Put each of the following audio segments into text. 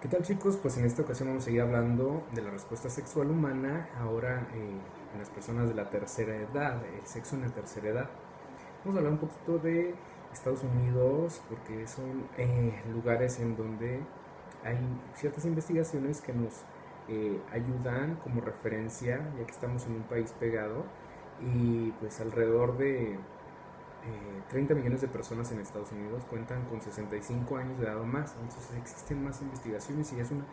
¿Qué tal, chicos? Pues en esta ocasión vamos a seguir hablando de la respuesta sexual humana, ahora en las personas de la tercera edad, el sexo en la tercera edad. Vamos a hablar un poquito de Estados Unidos porque son lugares en donde hay ciertas investigaciones que nos ayudan como referencia, ya que estamos en un país pegado y pues alrededor de 30 millones de personas en Estados Unidos cuentan con 65 años de edad o más. Entonces existen más investigaciones y es un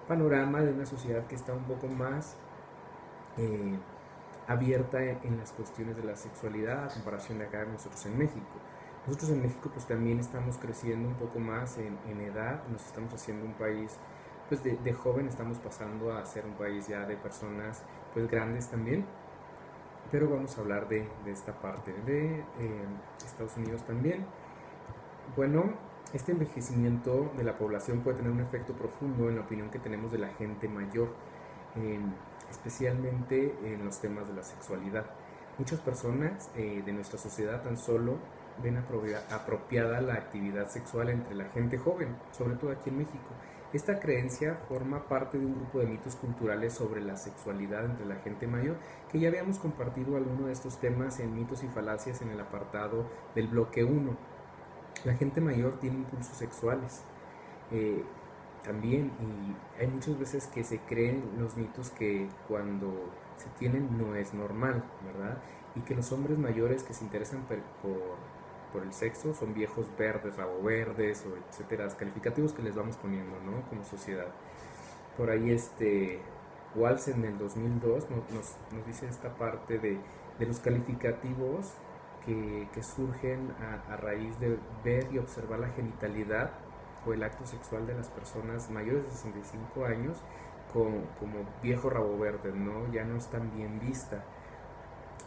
panorama de una sociedad que está un poco más eh, abierta en las cuestiones de la sexualidad a comparación de acá nosotros en México. Nosotros en México pues también estamos creciendo un poco más en edad, nos estamos haciendo un país pues de joven, estamos pasando a ser un país ya de personas pues grandes también, pero vamos a hablar de esta parte de Estados Unidos también. Bueno, este envejecimiento de la población puede tener un efecto profundo en la opinión que tenemos de la gente mayor, eh, especialmente en los temas de la sexualidad. Muchas personas de nuestra sociedad tan solo ven apropiada la actividad sexual entre la gente joven, sobre todo aquí en México. Esta creencia forma parte de un grupo de mitos culturales sobre la sexualidad entre la gente mayor, que ya habíamos compartido algunos de estos temas en mitos y falacias en el apartado del bloque uno. La gente mayor tiene impulsos sexuales eh, también, y hay muchas veces que se creen los mitos que cuando se tienen no es normal, ¿verdad? Y que los hombres mayores que se interesan por el sexo son viejos verdes, rabo verdes, o etcétera, calificativos que les vamos poniendo, ¿no? Como sociedad. Por ahí Walls en el 2002 nos dice esta parte de los calificativos que surgen a raíz de ver y observar la genitalidad o el acto sexual de las personas mayores de 65 años como viejo rabo verde, ¿no? Ya no es tan bien vista.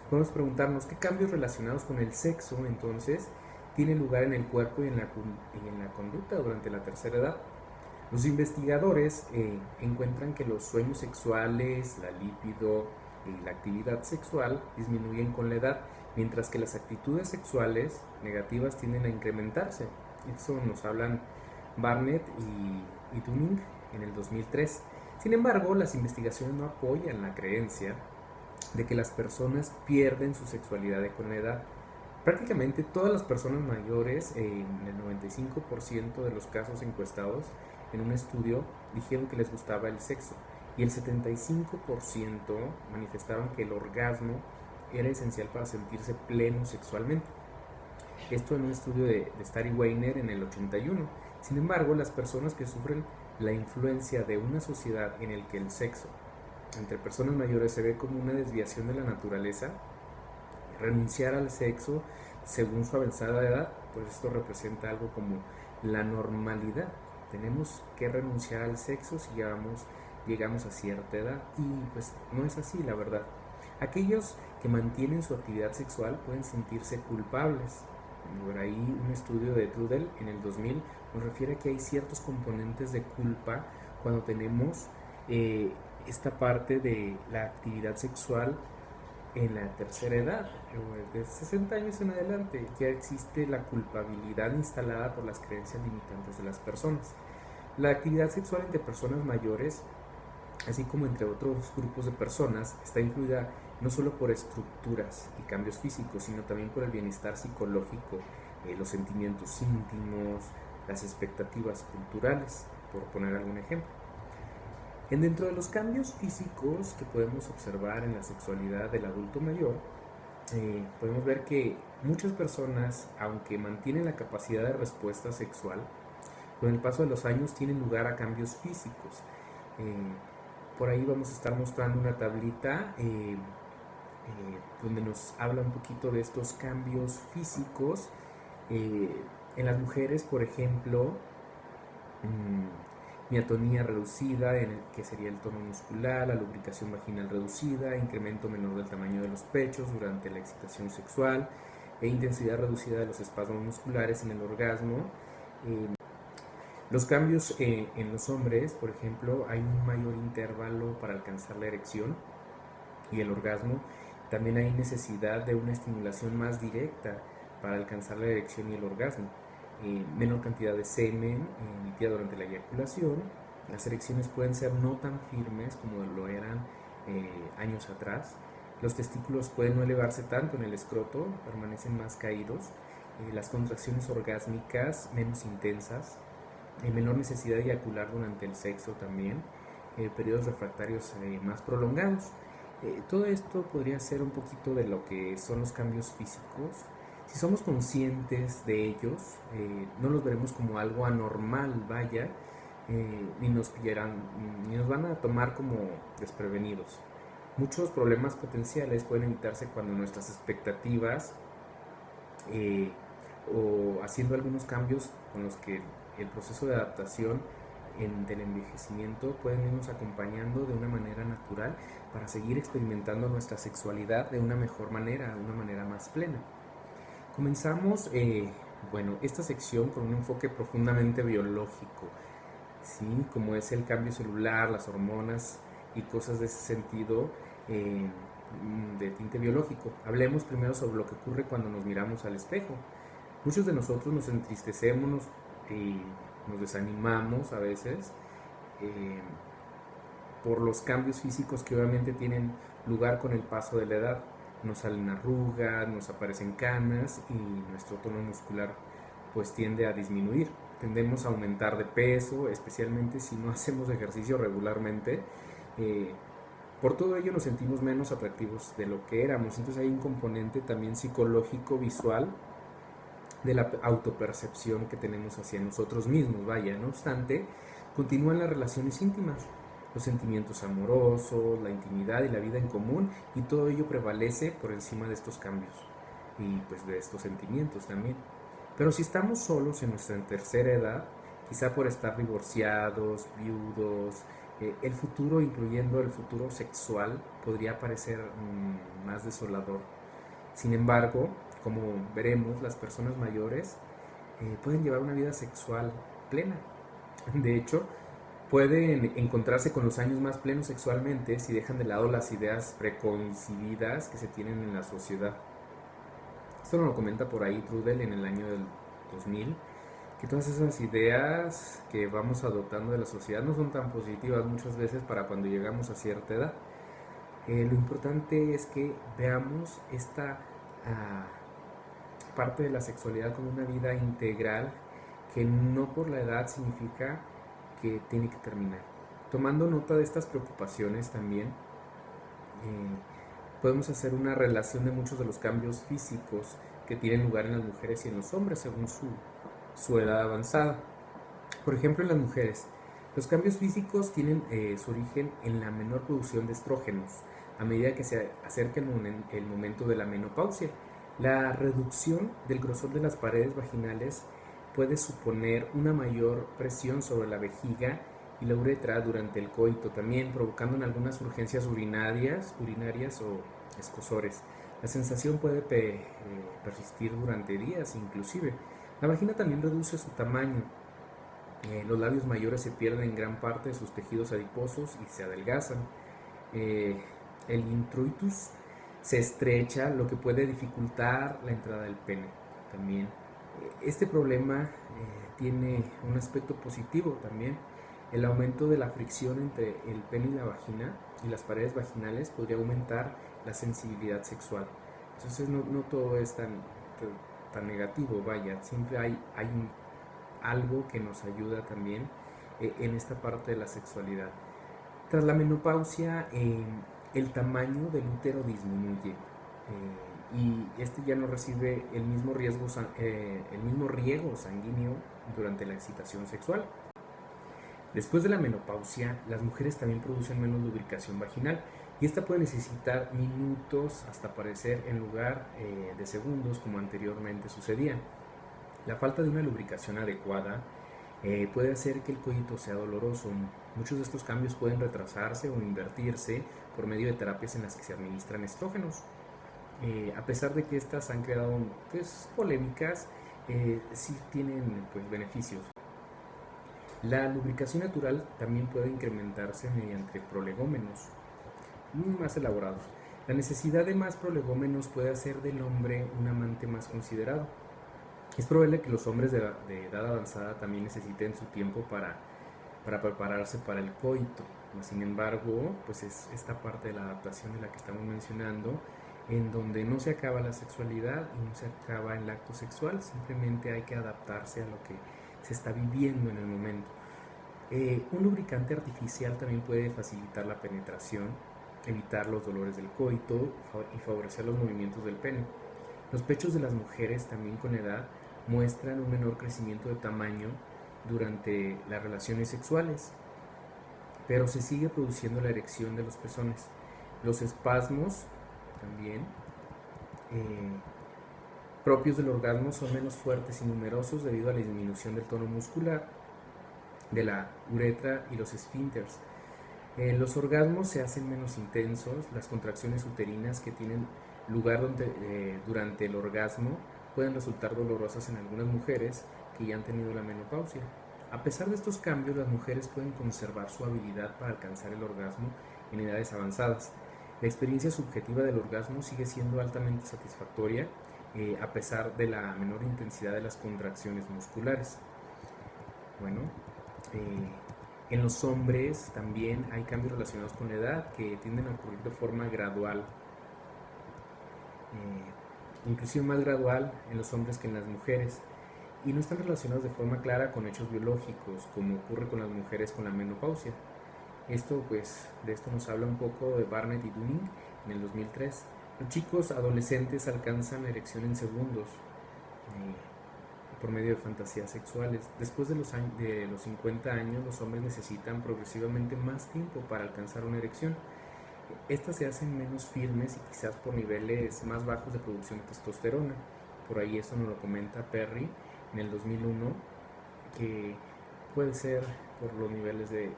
Podemos preguntarnos qué cambios relacionados con el sexo entonces tienen lugar en el cuerpo y en la conducta durante la tercera edad. Los investigadores encuentran que los sueños sexuales, la libido y la actividad sexual disminuyen con la edad, mientras que las actitudes sexuales negativas tienden a incrementarse. Eso nos hablan Barnett y Dunning en el 2003. Sin embargo, las investigaciones no apoyan la creencia de que las personas pierden su sexualidad con la edad. Prácticamente todas las personas mayores, en el 95% de los casos encuestados en un estudio, dijeron que les gustaba el sexo y el 75% manifestaron que el orgasmo era esencial para sentirse pleno sexualmente. Esto en un estudio de Starry Weiner en el 81. Sin embargo, las personas que sufren la influencia de una sociedad en el que el sexo entre personas mayores se ve como una desviación de la naturaleza, renunciar al sexo según su avanzada edad, pues esto representa algo como la normalidad. Tenemos que renunciar al sexo si llegamos a cierta edad, y pues no es así, la verdad. Aquellos que mantienen su actividad sexual pueden sentirse culpables. Por ahí un estudio de Trudel en el 2000 nos refiere a que hay ciertos componentes de culpa cuando tenemos esta parte de la actividad sexual en la tercera edad, de 60 años en adelante. Ya existe la culpabilidad instalada por las creencias limitantes de las personas. La actividad sexual entre personas mayores, así como entre otros grupos de personas, está influida no solo por estructuras y cambios físicos, sino también por el bienestar psicológico, los sentimientos íntimos, las expectativas culturales, por poner algún ejemplo. Dentro de los cambios físicos que podemos observar en la sexualidad del adulto mayor, podemos ver que muchas personas, aunque mantienen la capacidad de respuesta sexual, con el paso de los años tienen lugar a cambios físicos. Eh, por ahí vamos a estar mostrando una tablita donde nos habla un poquito de estos cambios físicos. Eh, en las mujeres, por ejemplo, miatonía reducida, que sería el tono muscular, la lubricación vaginal reducida, incremento menor del tamaño de los pechos durante la excitación sexual, intensidad reducida de los espasmos musculares en el orgasmo. Eh, los cambios en los hombres, por ejemplo, hay un mayor intervalo para alcanzar la erección y el orgasmo. También hay necesidad de una estimulación más directa para alcanzar la erección y el orgasmo. Menor cantidad de semen emitida durante la eyaculación, Las erecciones pueden ser no tan firmes como lo eran años atrás. Los testículos pueden no elevarse tanto en el escroto, permanecen más caídos. Las contracciones orgásmicas menos intensas, menor necesidad de eyacular durante el sexo también, periodos refractarios más prolongados. Todo esto podría ser un poquito de lo que son los cambios físicos. Si somos conscientes de ellos, no los veremos como algo anormal, vaya, ni nos pillarán, ni nos van a tomar como desprevenidos. Muchos problemas potenciales pueden evitarse cuando nuestras expectativas eh, o haciendo algunos cambios con los que el proceso de adaptación del envejecimiento pueden irnos acompañando de una manera natural para seguir experimentando nuestra sexualidad de una mejor manera, de una manera más plena. Comenzamos, esta sección con un enfoque profundamente biológico, ¿sí? Como es el cambio celular, las hormonas y cosas de ese sentido de tinte biológico. Hablemos primero sobre lo que ocurre cuando nos miramos al espejo. Muchos de nosotros nos entristecemos y nos desanimamos a veces por los cambios físicos que obviamente tienen lugar con el paso de la edad. Nos salen arrugas, nos aparecen canas y nuestro tono muscular pues tiende a disminuir. Tendemos a aumentar de peso, especialmente si no hacemos ejercicio regularmente. Por todo ello nos sentimos menos atractivos de lo que éramos. Entonces hay un componente también psicológico, visual, de la autopercepción que tenemos hacia nosotros mismos. Vaya, no obstante, continúan las relaciones íntimas, los sentimientos amorosos, la intimidad y la vida en común, y todo ello prevalece por encima de estos cambios y pues de estos sentimientos también. Pero si estamos solos en nuestra tercera edad, quizá por estar divorciados, viudos, el futuro, incluyendo el futuro sexual, podría parecer más desolador. Sin embargo, como veremos, las personas mayores pueden llevar una vida sexual plena. De hecho, pueden encontrarse con los años más plenos sexualmente si dejan de lado las ideas preconcebidas que se tienen en la sociedad. Esto nos lo comenta por ahí Trudel en el año del 2000, que todas esas ideas que vamos adoptando de la sociedad no son tan positivas muchas veces para cuando llegamos a cierta edad. Lo importante es que veamos esta parte de la sexualidad como una vida integral, que no por la edad significa que tiene que terminar. Tomando nota de estas preocupaciones también, podemos hacer una relación de muchos de los cambios físicos que tienen lugar en las mujeres y en los hombres según su edad avanzada. Por ejemplo, en las mujeres, los cambios físicos tienen su origen en la menor producción de estrógenos a medida que se acerca el momento de la menopausia. La reducción del grosor de las paredes vaginales puede suponer una mayor presión sobre la vejiga y la uretra durante el coito, también provocando en algunas urgencias urinarias o escozores. La sensación puede persistir durante días inclusive. La vagina también reduce su tamaño. Los labios mayores se pierden gran parte de sus tejidos adiposos y se adelgazan. El introitus se estrecha, lo que puede dificultar la entrada del pene. También este problema tiene un aspecto positivo también. El aumento de la fricción entre el pene y la vagina y las paredes vaginales podría aumentar la sensibilidad sexual. Entonces no todo es tan negativo, vaya, siempre hay algo que nos ayuda también en esta parte de la sexualidad. Tras la menopausia, el tamaño del útero disminuye y este ya no recibe el mismo riego sanguíneo durante la excitación sexual. Después de la menopausia, las mujeres también producen menos lubricación vaginal y esta puede necesitar minutos hasta aparecer en lugar de segundos como anteriormente sucedía. La falta de una lubricación adecuada puede hacer que el coito sea doloroso. Muchos de estos cambios pueden retrasarse o invertirse por medio de terapias en las que se administran estrógenos. A pesar de que estas han creado polémicas, sí tienen beneficios. La lubricación natural también puede incrementarse mediante prolegómenos más elaborados. La necesidad de más prolegómenos puede hacer del hombre un amante más considerado. Es probable que los hombres de edad avanzada también necesiten su tiempo para para prepararse para el coito. Sin embargo, pues es esta parte de la adaptación de la que estamos mencionando, en donde no se acaba la sexualidad y no se acaba el acto sexual, simplemente hay que adaptarse a lo que se está viviendo en el momento. Un lubricante artificial también puede facilitar la penetración, evitar los dolores del coito y favorecer los movimientos del pene. Los pechos de las mujeres también con edad muestran un menor crecimiento de tamaño durante las relaciones sexuales, pero se sigue produciendo la erección de los pezones. Los espasmos también propios del orgasmo son menos fuertes y numerosos debido a la disminución del tono muscular de la uretra y los esfínteres. Los orgasmos se hacen menos intensos, las contracciones uterinas que tienen lugar durante el orgasmo pueden resultar dolorosas en algunas mujeres que ya han tenido la menopausia. A pesar de estos cambios, las mujeres pueden conservar su habilidad para alcanzar el orgasmo en edades avanzadas. La experiencia subjetiva del orgasmo sigue siendo altamente satisfactoria a pesar de la menor intensidad de las contracciones musculares. Bueno, en los hombres también hay cambios relacionados con la edad que tienden a ocurrir de forma gradual, inclusive más gradual en los hombres que en las mujeres, y no están relacionados de forma clara con hechos biológicos, como ocurre con las mujeres con la menopausia. De esto nos habla un poco de Barnett y Dunning en el 2003. Los chicos adolescentes alcanzan la erección en segundos por medio de fantasías sexuales. Después de los 50 años, los hombres necesitan progresivamente más tiempo para alcanzar una erección. Estas se hacen menos firmes y quizás por niveles más bajos de producción de testosterona. Por ahí esto nos lo comenta Perry en el 2001, que puede ser por los niveles de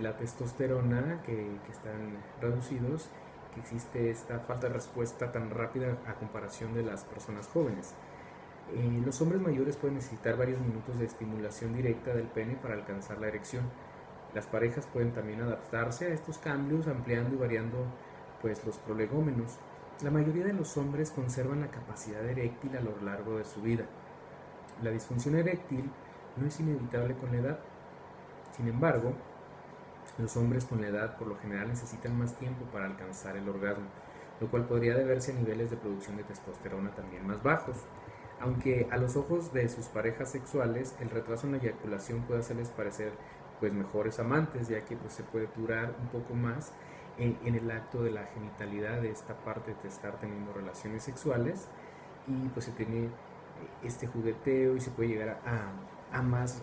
la testosterona que están reducidos, que existe esta falta de respuesta tan rápida a comparación de las personas jóvenes. Los hombres mayores pueden necesitar varios minutos de estimulación directa del pene para alcanzar la erección. Las parejas pueden también adaptarse a estos cambios, ampliando y variando los prolegómenos. La mayoría de los hombres conservan la capacidad eréctil a lo largo de su vida. La disfunción eréctil no es inevitable con la edad. Sin embargo, los hombres con la edad por lo general necesitan más tiempo para alcanzar el orgasmo, lo cual podría deberse a niveles de producción de testosterona también más bajos. Aunque a los ojos de sus parejas sexuales el retraso en la eyaculación puede hacerles parecer mejores amantes, ya que se puede durar un poco más en el acto de la genitalidad, de esta parte de estar teniendo relaciones sexuales, y se tiene este jugueteo y se puede llegar a más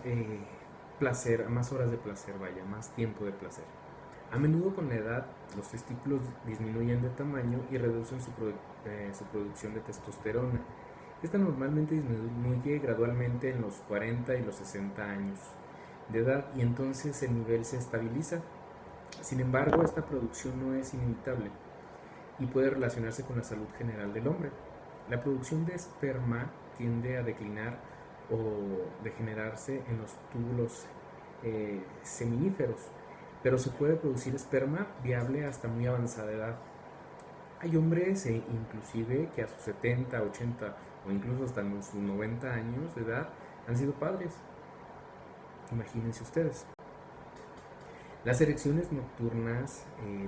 placer, a más horas de placer, más tiempo de placer. A menudo con la edad los testículos disminuyen de tamaño y reducen su producción de testosterona. Esta normalmente disminuye gradualmente en los 40 y los 60 años de edad, y entonces el nivel se estabiliza. Sin embargo, esta producción no es inevitable y puede relacionarse con la salud general del hombre. La producción de esperma tiende a declinar o degenerarse en los túbulos seminíferos, pero se puede producir esperma viable hasta muy avanzada edad. Hay hombres inclusive que a sus 70, 80 o incluso hasta sus 90 años de edad han sido padres. Imagínense ustedes. Las erecciones nocturnas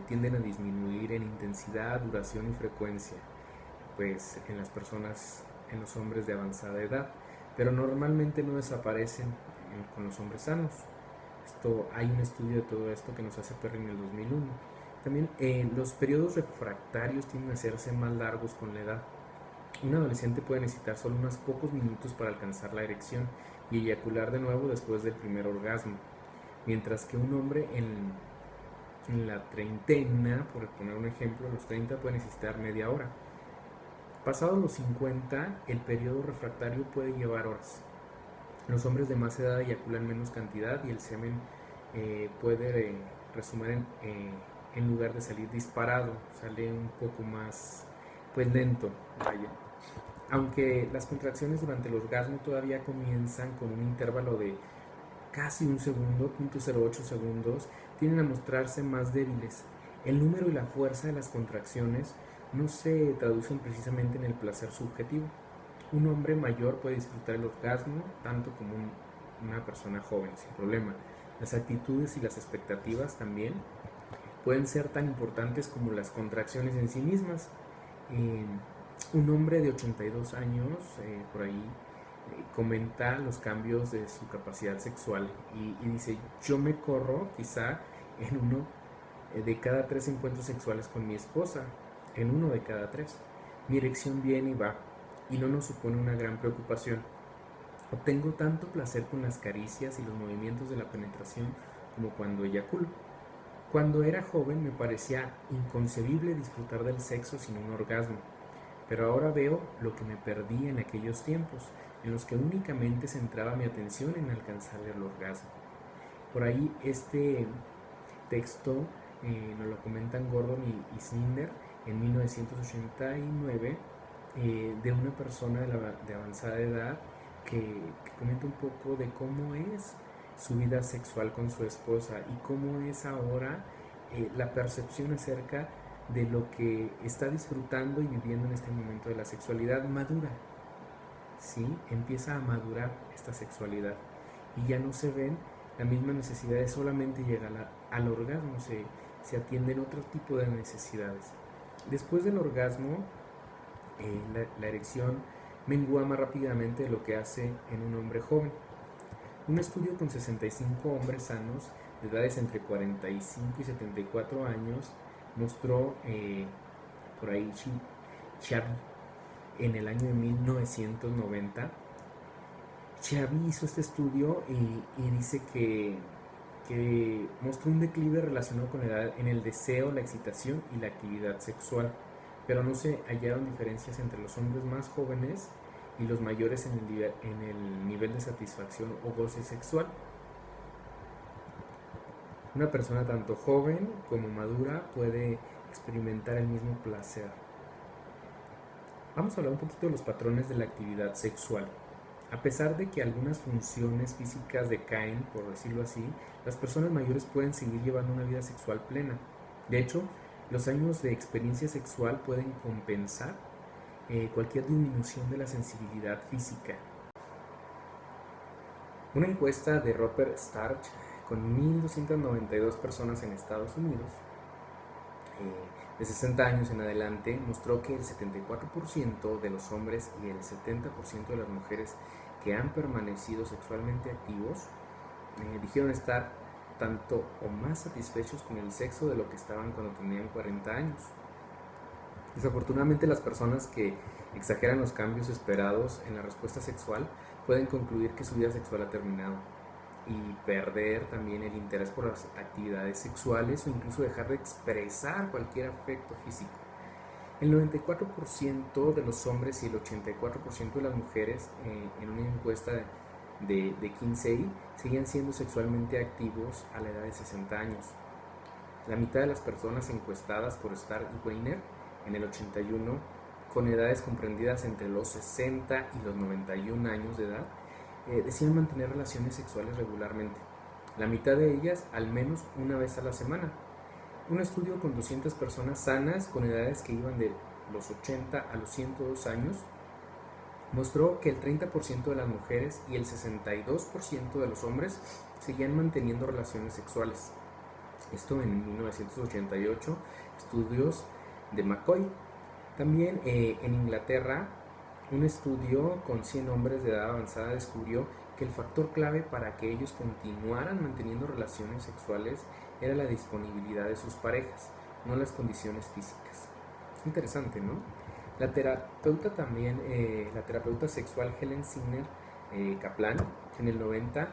tienden a disminuir en intensidad, duración y frecuencia, en las personas, en los hombres de avanzada edad, pero normalmente no desaparecen con los hombres sanos. Hay un estudio de todo esto que nos hace Perry en el 2001. También los periodos refractarios tienden a hacerse más largos con la edad. Un adolescente puede necesitar solo unos pocos minutos para alcanzar la erección y eyacular de nuevo después del primer orgasmo, mientras que un hombre en la treintena, por poner un ejemplo, a los 30 puede necesitar media hora. Pasados los 50, el periodo refractario puede llevar horas. Los hombres de más edad eyaculan menos cantidad y el semen puede resumir en lugar de salir disparado, sale un poco más lento, aunque las contracciones durante el orgasmo todavía comienzan con un intervalo de casi un segundo, 0.08 segundos, tienden a mostrarse más débiles. El número y la fuerza de las contracciones no se traducen precisamente en el placer subjetivo. Un hombre mayor puede disfrutar el orgasmo tanto como una persona joven, sin problema. Las actitudes y las expectativas también pueden ser tan importantes como las contracciones en sí mismas. Eh, un hombre de 82 años, por ahí, comenta los cambios de su capacidad sexual y dice, yo me corro quizá en uno de cada 3 encuentros sexuales con mi esposa, en uno de cada 3. Mi erección viene y va y no nos supone una gran preocupación. Obtengo tanto placer con las caricias y los movimientos de la penetración como cuando eyaculo. Cuando era joven me parecía inconcebible disfrutar del sexo sin un orgasmo, pero ahora veo lo que me perdí en aquellos tiempos, en los que únicamente centraba mi atención en alcanzar el orgasmo. Por ahí este texto nos lo comentan Gordon y Snyder en 1989, de una persona de avanzada edad que comenta un poco de cómo es su vida sexual con su esposa y cómo es ahora la percepción acerca de lo que está disfrutando y viviendo en este momento de la sexualidad madura, ¿sí? Empieza a madurar esta sexualidad y ya no se ven la misma necesidad de solamente llegar al orgasmo, se atienden otro tipo de necesidades. Después del orgasmo, la erección mengua más rápidamente de lo que hace en un hombre joven. Un estudio con 65 hombres sanos de edades entre 45 y 74 años mostró, por ahí Xavi, en el año de 1990. Xavi hizo este estudio y dice que mostró un declive relacionado con la edad en el deseo, la excitación y la actividad sexual, pero no se hallaron diferencias entre los hombres más jóvenes y los mayores en el nivel de satisfacción o goce sexual. Una persona tanto joven como madura puede experimentar el mismo placer. Vamos a hablar un poquito de los patrones de la actividad sexual. A pesar de que algunas funciones físicas decaen, por decirlo así, las personas mayores pueden seguir llevando una vida sexual plena. De hecho, los años de experiencia sexual pueden compensar cualquier disminución de la sensibilidad física. Una encuesta de Robert Stark con 1.292 personas en Estados Unidos, de 60 años en adelante, mostró que el 74% de los hombres y el 70% de las mujeres que han permanecido sexualmente activos dijeron estar tanto o más satisfechos con el sexo de lo que estaban cuando tenían 40 años. Desafortunadamente, las personas que exageran los cambios esperados en la respuesta sexual pueden concluir que su vida sexual ha terminado y perder también el interés por las actividades sexuales o incluso dejar de expresar cualquier afecto físico. El 94% de los hombres y el 84% de las mujeres en una encuesta de Kinsey seguían siendo sexualmente activos a la edad de 60 años. La mitad de las personas encuestadas por Stark y Weiner en el 81, con edades comprendidas entre los 60 y los 91 años de edad, decían mantener relaciones sexuales regularmente. La mitad de ellas al menos una vez a la semana. Un estudio con 200 personas sanas con edades que iban de los 80 a los 102 años mostró que el 30% de las mujeres y el 62% de los hombres seguían manteniendo relaciones sexuales. Esto en 1988, estudios de McCoy. También en Inglaterra, un estudio con 100 hombres de edad avanzada descubrió que el factor clave para que ellos continuaran manteniendo relaciones sexuales era la disponibilidad de sus parejas, no las condiciones físicas. Es interesante, ¿no? La terapeuta sexual Helen Signer Kaplan, en el 90,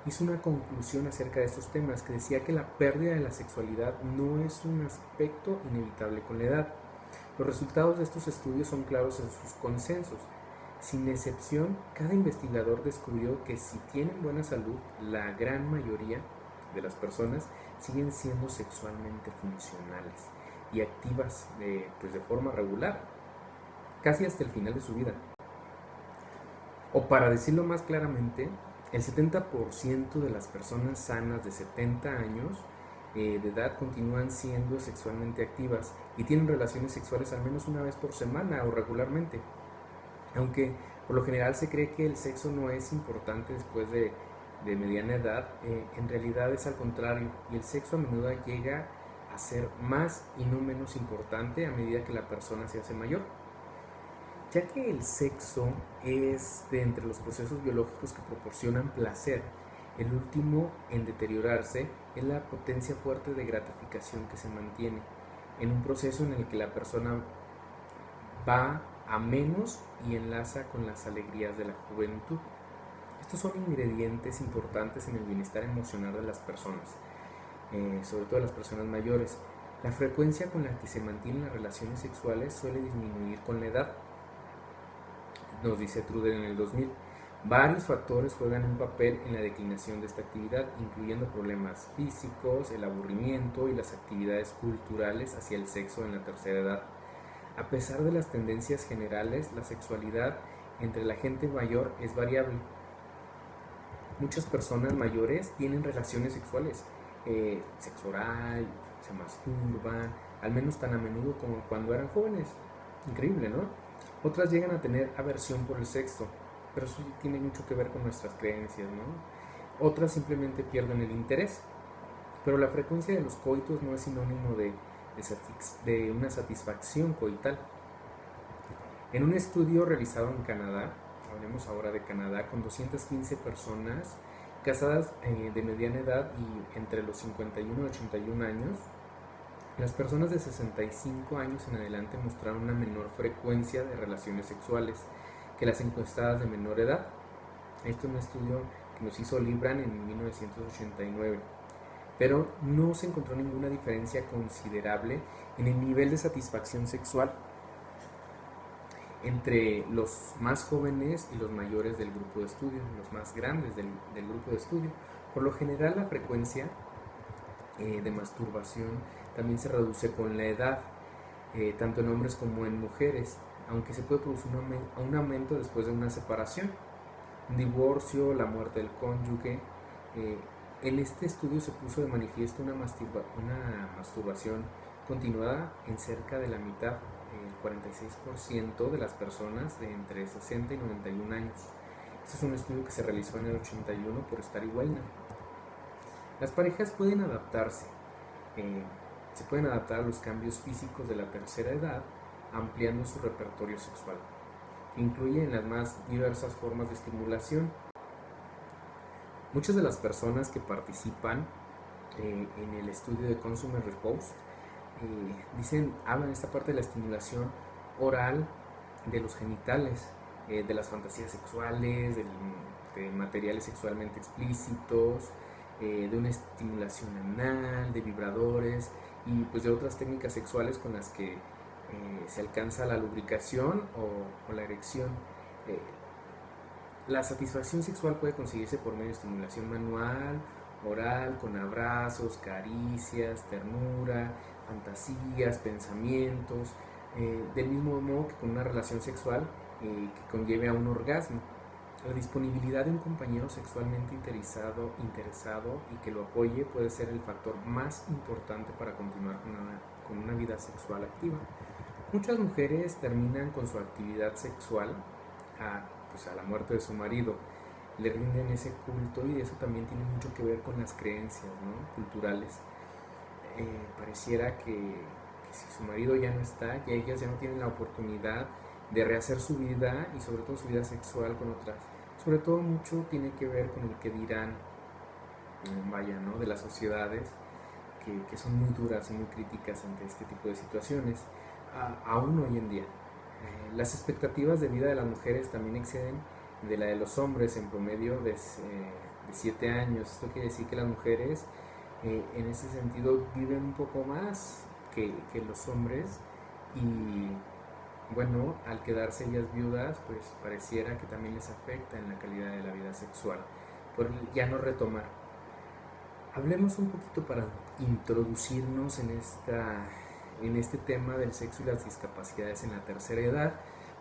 hizo una conclusión acerca de estos temas que decía que la pérdida de la sexualidad no es un aspecto inevitable con la edad. Los resultados de estos estudios son claros en sus consensos. Sin excepción, cada investigador descubrió que si tienen buena salud, la gran mayoría de las personas siguen siendo sexualmente funcionales y activas de forma regular, casi hasta el final de su vida. O para decirlo más claramente, el 70% de las personas sanas de 70 años de edad continúan siendo sexualmente activas y tienen relaciones sexuales al menos una vez por semana o regularmente. Aunque por lo general se cree que el sexo no es importante después de de mediana edad, en realidad es al contrario, y el sexo a menudo llega a ser más y no menos importante a medida que la persona se hace mayor, ya que el sexo es de entre los procesos biológicos que proporcionan placer. El último en deteriorarse es la potencia fuerte de gratificación que se mantiene en un proceso en el que la persona va a menos y enlaza con las alegrías de la juventud. Estos son ingredientes importantes en el bienestar emocional de las personas, sobre todo de las personas mayores. La frecuencia con la que se mantienen las relaciones sexuales suele disminuir con la edad, nos dice Truden en el 2000. Varios factores juegan un papel en la declinación de esta actividad, incluyendo problemas físicos, el aburrimiento y las actividades culturales hacia el sexo en la tercera edad. A pesar de las tendencias generales, la sexualidad entre la gente mayor es variable. Muchas personas mayores tienen relaciones sexuales, sexo oral, se masturban, al menos tan a menudo como cuando eran jóvenes. Increíble, ¿no? Otras llegan a tener aversión por el sexo, pero eso tiene mucho que ver con nuestras creencias, ¿no? Otras simplemente pierden el interés, pero la frecuencia de los coitos no es sinónimo de una satisfacción coital. En un estudio realizado en Canadá, hablemos ahora de Canadá, con 215 personas casadas de mediana edad y entre los 51 y 81 años, las personas de 65 años en adelante mostraron una menor frecuencia de relaciones sexuales que las encuestadas de menor edad. Esto es un estudio que nos hizo Libran en 1989, pero no se encontró ninguna diferencia considerable en el nivel de satisfacción sexual entre los más jóvenes y los mayores del grupo de estudio, los más grandes del grupo de estudio. Por lo general, la frecuencia de masturbación también se reduce con la edad, tanto en hombres como en mujeres, aunque se puede producir un aumento después de una separación, un divorcio, la muerte del cónyuge. En este estudio se puso de manifiesto una masturbación continuada en cerca de la mitad, el 46% de las personas de entre 60 y 91 años. Este es un estudio que se realizó en el 81 por Starry Weiner. Las parejas pueden adaptarse, se pueden adaptar a los cambios físicos de la tercera edad, ampliando su repertorio sexual, que incluye en las más diversas formas de estimulación. Muchas de las personas que participan en el estudio de Consumer Repost hablan esta parte de la estimulación oral, de los genitales, de las fantasías sexuales, de materiales sexualmente explícitos, de una estimulación anal, de vibradores y pues de otras técnicas sexuales con las que se alcanza la lubricación o la erección. La satisfacción sexual puede conseguirse por medio de estimulación manual, oral, con abrazos, caricias, ternura, fantasías, pensamientos, del mismo modo que con una relación sexual que conlleve a un orgasmo. La disponibilidad de un compañero sexualmente interesado y que lo apoye puede ser el factor más importante para continuar con una vida sexual activa. Muchas mujeres terminan con su actividad sexual a la muerte de su marido, le rinden ese culto y eso también tiene mucho que ver con las creencias, ¿no?, culturales. Pareciera que si su marido ya no está, ya ellas ya no tienen la oportunidad de rehacer su vida y sobre todo su vida sexual con otras. Sobre todo mucho tiene que ver con el que dirán, ¿no?, de las sociedades que son muy duras y muy críticas ante este tipo de situaciones, aún hoy en día. Las expectativas de vida de las mujeres también exceden de la de los hombres en promedio de 7 años. Esto quiere decir que las mujeres en ese sentido viven un poco más que los hombres y bueno, al quedarse ellas viudas, pues pareciera que también les afecta en la calidad de la vida sexual, por ya no retomar. Hablemos un poquito para introducirnos en este tema del sexo y las discapacidades en la tercera edad.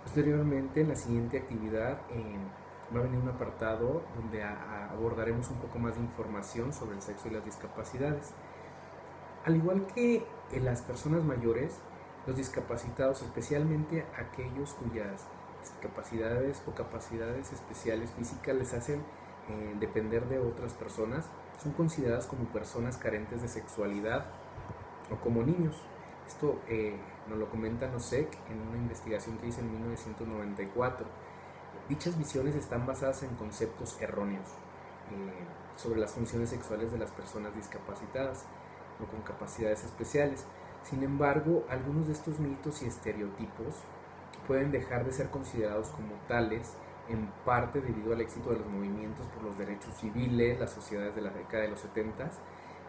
Posteriormente, en la siguiente actividad va a venir un apartado donde abordaremos un poco más de información sobre el sexo y las discapacidades. Al igual que en las personas mayores, los discapacitados, especialmente aquellos cuyas discapacidades o capacidades especiales físicas les hacen depender de otras personas, son consideradas como personas carentes de sexualidad o como niños. Esto nos lo comenta Nosek en una investigación que hizo en 1994. Dichas visiones están basadas en conceptos erróneos sobre las funciones sexuales de las personas discapacitadas o con capacidades especiales. Sin embargo, algunos de estos mitos y estereotipos pueden dejar de ser considerados como tales, en parte debido al éxito de los movimientos por los derechos civiles, las sociedades de la década de los 70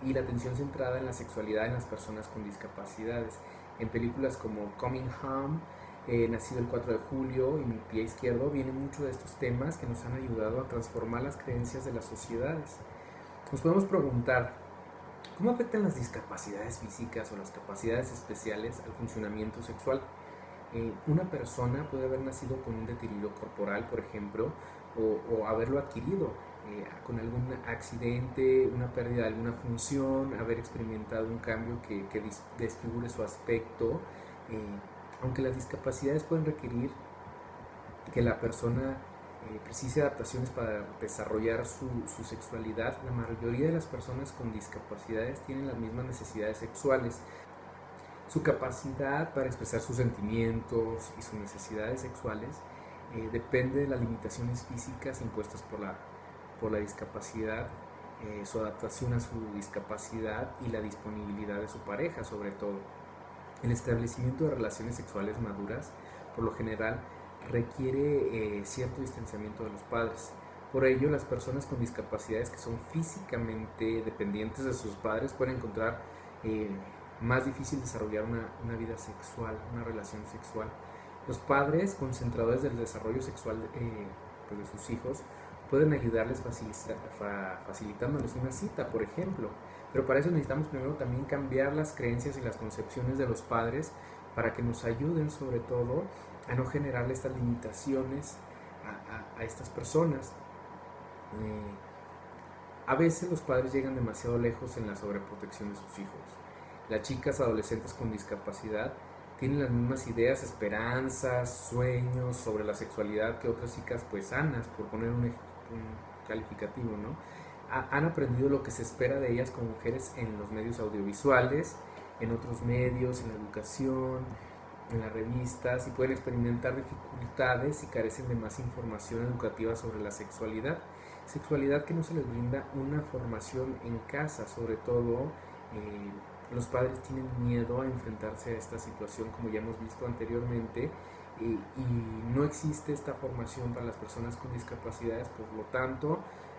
y la atención centrada en la sexualidad en las personas con discapacidades. En películas como Coming Home, Nacido el 4 de julio y Mi pie izquierdo, vienen mucho de estos temas que nos han ayudado a transformar las creencias de las sociedades. Nos podemos preguntar, ¿cómo afectan las discapacidades físicas o las capacidades especiales al funcionamiento sexual? Una persona puede haber nacido con un deterioro corporal, por ejemplo, o haberlo adquirido con algún accidente, una pérdida de alguna función, haber experimentado un cambio que desfigure su aspecto. Aunque las discapacidades pueden requerir que la persona precise adaptaciones para desarrollar su sexualidad, la mayoría de las personas con discapacidades tienen las mismas necesidades sexuales. Su capacidad para expresar sus sentimientos y sus necesidades sexuales depende de las limitaciones físicas impuestas por la discapacidad, su adaptación a su discapacidad y la disponibilidad de su pareja, sobre todo. El establecimiento de relaciones sexuales maduras, por lo general, requiere cierto distanciamiento de los padres. Por ello, las personas con discapacidades que son físicamente dependientes de sus padres pueden encontrar más difícil desarrollar una vida sexual, una relación sexual. Los padres, concentradores del desarrollo sexual pues de sus hijos, pueden ayudarles facilitándoles una cita, por ejemplo. Pero para eso necesitamos primero también cambiar las creencias y las concepciones de los padres para que nos ayuden sobre todo a no generarle estas limitaciones a estas personas. A veces los padres llegan demasiado lejos en la sobreprotección de sus hijos. Las chicas adolescentes con discapacidad tienen las mismas ideas, esperanzas, sueños sobre la sexualidad que otras chicas pues sanas, por poner un calificativo, ¿no? Han aprendido lo que se espera de ellas como mujeres en los medios audiovisuales, en otros medios, en la educación, en las revistas, y pueden experimentar dificultades y carecen de más información educativa sobre la sexualidad. Sexualidad que no se les brinda una formación en casa, sobre todo los padres tienen miedo a enfrentarse a esta situación, como ya hemos visto anteriormente, y no existe esta formación para las personas con discapacidades, por lo tanto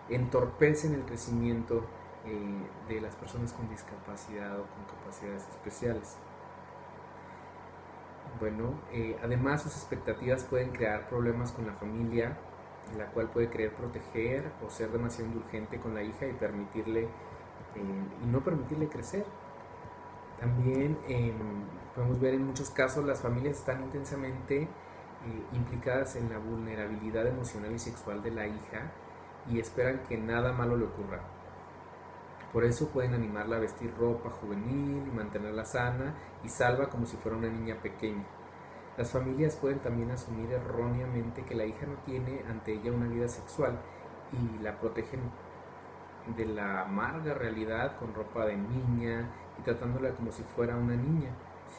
entorpecen el crecimiento de las personas con discapacidad o con capacidades especiales. Bueno, además sus expectativas pueden crear problemas con la familia, la cual puede querer proteger o ser demasiado indulgente con la hija y no permitirle crecer. También podemos ver en muchos casos las familias están intensamente implicadas en la vulnerabilidad emocional y sexual de la hija y esperan que nada malo le ocurra. Por eso pueden animarla a vestir ropa juvenil y mantenerla sana y salva como si fuera una niña pequeña. Las familias pueden también asumir erróneamente que la hija no tiene ante ella una vida sexual y la protegen de la amarga realidad con ropa de niña y tratándola como si fuera una niña.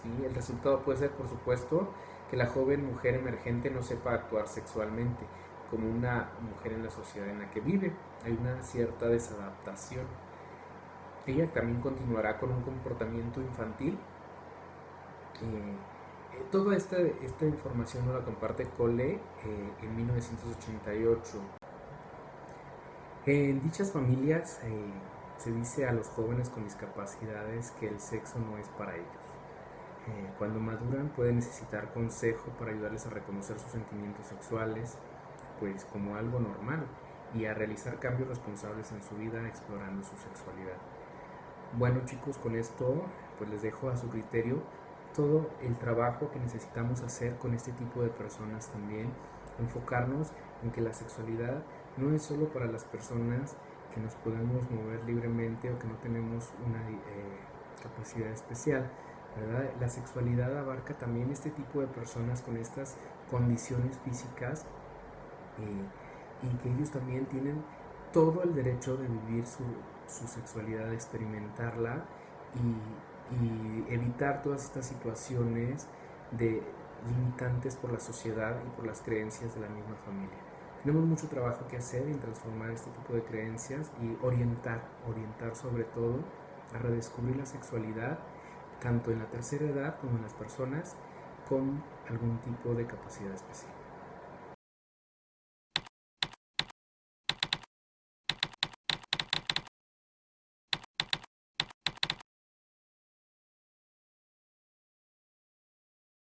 ¿Sí? El resultado puede ser, por supuesto, que la joven mujer emergente no sepa actuar sexualmente como una mujer en la sociedad en la que vive. Hay una cierta desadaptación. Ella también continuará con un comportamiento infantil. Toda esta información nos la comparte Cole en 1988. En dichas familias se dice a los jóvenes con discapacidades que el sexo no es para ellos. Cuando maduran pueden necesitar consejo para ayudarles a reconocer sus sentimientos sexuales, pues como algo normal, y a realizar cambios responsables en su vida explorando su sexualidad. Bueno chicos, con esto pues les dejo a su criterio todo el trabajo que necesitamos hacer con este tipo de personas también, enfocarnos en que la sexualidad no es solo para las personas que nos podemos mover libremente o que no tenemos una capacidad especial, ¿verdad? La sexualidad abarca también este tipo de personas con estas condiciones físicas y que ellos también tienen todo el derecho de vivir su sexualidad, de experimentarla y evitar todas estas situaciones de limitantes por la sociedad y por las creencias de la misma familia. Tenemos mucho trabajo que hacer en transformar este tipo de creencias y orientar sobre todo a redescubrir la sexualidad tanto en la tercera edad como en las personas con algún tipo de capacidad especial.